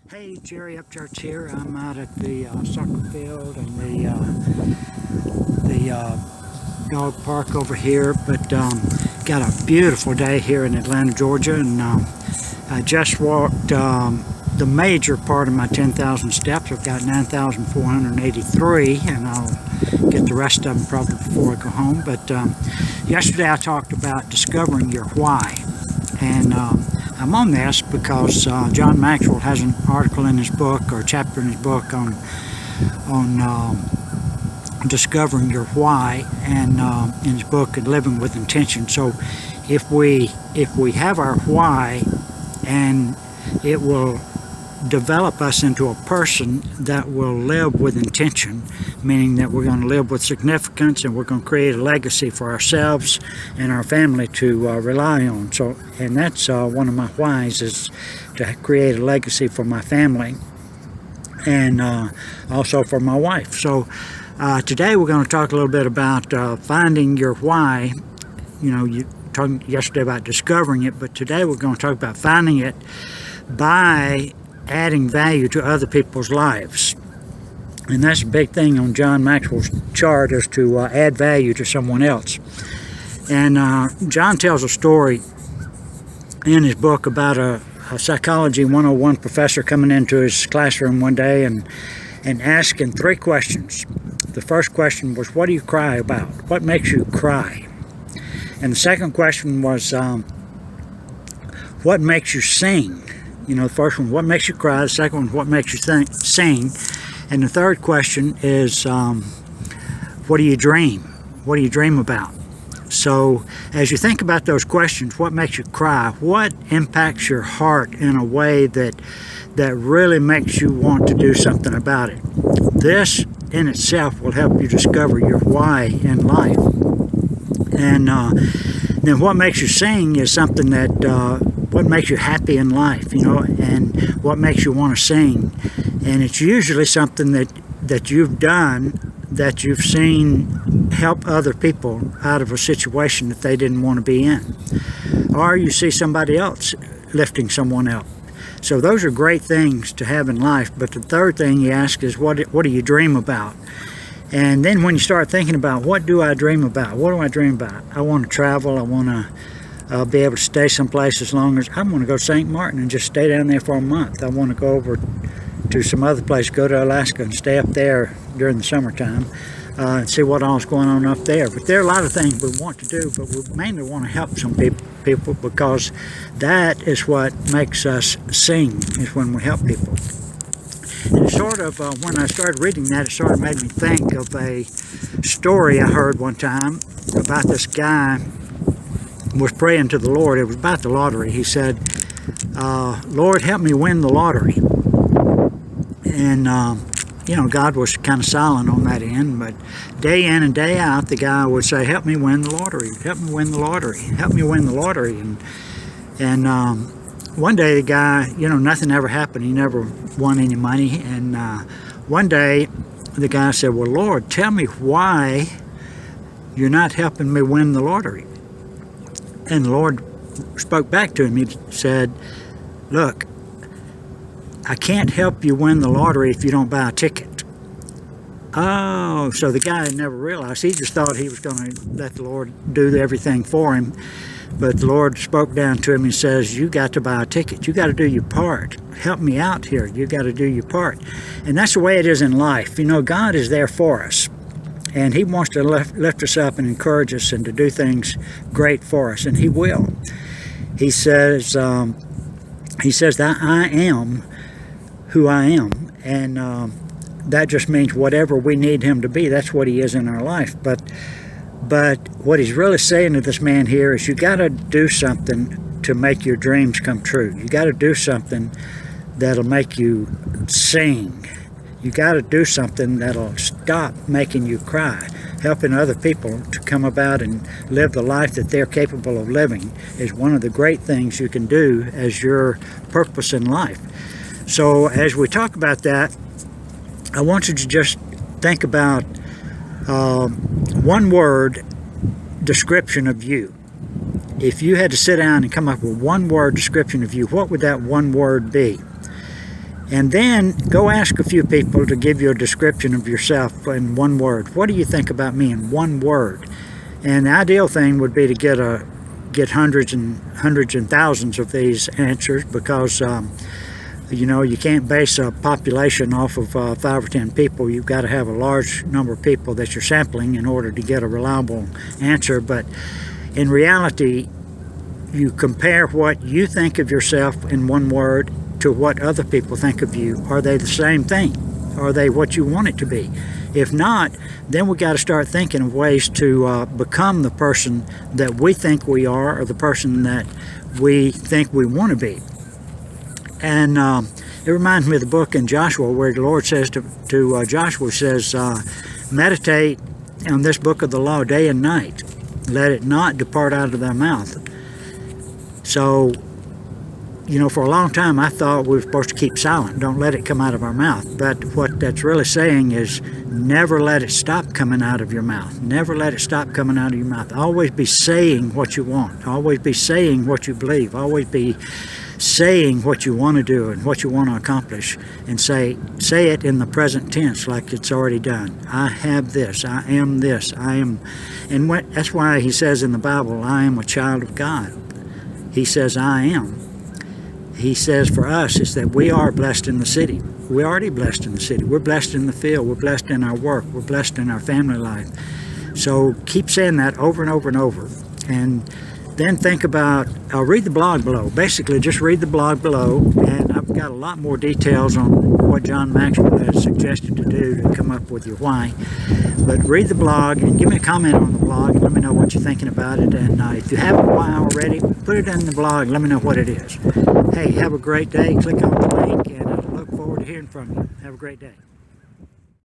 Hey, Jerry Upchurch here. I'm out at the soccer field and the dog park over here, but got a beautiful day here in Atlanta, Georgia, and I just walked the major part of my 10,000 steps. I've got 9,483, and I'll get the rest of them probably before I go home. But yesterday I talked about discovering your why, and I'm on this because John Maxwell has an article in his book, or a chapter in his book, on discovering your why, and in his book Living with Intention. So if we have our why, and it will develop us into a person that will live with intention, meaning that we're going to live with significance, and we're going to create a legacy for ourselves and our family to rely on. So, and that's one of my whys, is to create a legacy for my family and also for my wife. So today we're going to talk a little bit about finding your why. You know, you talked yesterday about discovering it, but today we're going to talk about finding it by adding value to other people's lives. And that's a big thing on John Maxwell's chart, is to add value to someone else. And John tells a story in his book about a Psychology 101 professor coming into his classroom one day and asking 3 questions. The first question was, what do you cry about? What makes you cry? And the second question was, what makes you sing? You know, the first one, what makes you cry? The second one, what makes you sing? And the third question is, what do you dream? What do you dream about? So as you think about those questions, what makes you cry? What impacts your heart in a way that really makes you want to do something about it? This in itself will help you discover your why in life. And then what makes you sing is something that what makes you happy in life, you know, and what makes you want to sing. And it's usually something that you've done, that you've seen help other people out of a situation that they didn't want to be in. Or you see somebody else lifting someone up. So those are great things to have in life. But the third thing you ask is, what do you dream about? And then when you start thinking about, what do I dream about? What do I dream about? I want to travel. I want to be able to stay someplace as long as I want to go to St. Martin and just stay down there for a month. I want to go over to some other place, go to Alaska and stay up there during the summertime and see what all's going on up there. But there are a lot of things we want to do, but we mainly want to help some people, because that is what makes us sing, is when we help people. And it sort of, when I started reading that, it sort of made me think of a story I heard one time about this guy was praying to the Lord. It was about the lottery. He said, Lord, help me win the lottery. And, you know, God was kind of silent on that end, but day in and day out, the guy would say, help me win the lottery, help me win the lottery, help me win the lottery. And one day the guy, you know, nothing ever happened. He never won any money. And one day the guy said, well, Lord, tell me why you're not helping me win the lottery. And the Lord spoke back to him. He said, look, I can't help you win the lottery if you don't buy a ticket. Oh, so the guy had never realized. He just thought he was going to let the Lord do everything for him. But the Lord spoke down to him and says, you got to buy a ticket. You got to do your part. Help me out here. You got to do your part. And that's the way it is in life. You know, God is there for us. And He wants to lift us up and encourage us and to do things great for us. And He will. He says that I am who I am. And that just means whatever we need Him to be, that's what He is in our life. But what He's really saying to this man here is, you got to do something to make your dreams come true. You got to do something that'll make you sing. You got to do something that'll stop making you cry. Helping other people to come about and live the life that they're capable of living is one of the great things you can do as your purpose in life. So as we talk about that, I want you to just think about one word description of you. If you had to sit down and come up with one word description of you, what would that one word be? And then go ask a few people to give you a description of yourself in one word. What do you think about me in one word? And the ideal thing would be to get hundreds and thousands of these answers, because you know, you can't base a population off of 5 or 10 people. You've got to have a large number of people that you're sampling in order to get a reliable answer. But in reality, you compare what you think of yourself in one word to what other people think of you. Are they the same thing? Are they what you want it to be? If not, then we got to start thinking of ways to become the person that we think we are, or the person that we think we want to be. And it reminds me of the book in Joshua where the Lord says to Joshua, says, meditate on this book of the law day and night. Let it not depart out of thy mouth. So, you know, for a long time I thought we were supposed to keep silent. Don't let it come out of our mouth. But what that's really saying is never let it stop coming out of your mouth. Never let it stop coming out of your mouth. Always be saying what you want. Always be saying what you believe. Always be saying what you want to do and what you want to accomplish, and say it in the present tense like it's already done. I have this, I am this, I am. And that's why he says in the Bible, I am a child of God. He says I am. He says for us is that we are blessed in the city. We're already blessed in the city. We're blessed in the field. We're blessed in our work. We're blessed in our family life. So keep saying that over and over and over. And then think about, I'll read the blog below. Basically, just read the blog below, and I've got a lot more details on what John Maxwell has suggested to do to come up with your why. But read the blog and give me a comment on the blog and let me know what you're thinking about it. And if you have a why already, put it in the blog. Let me know what it is. Hey, have a great day. Click on the link, and I look forward to hearing from you. Have a great day.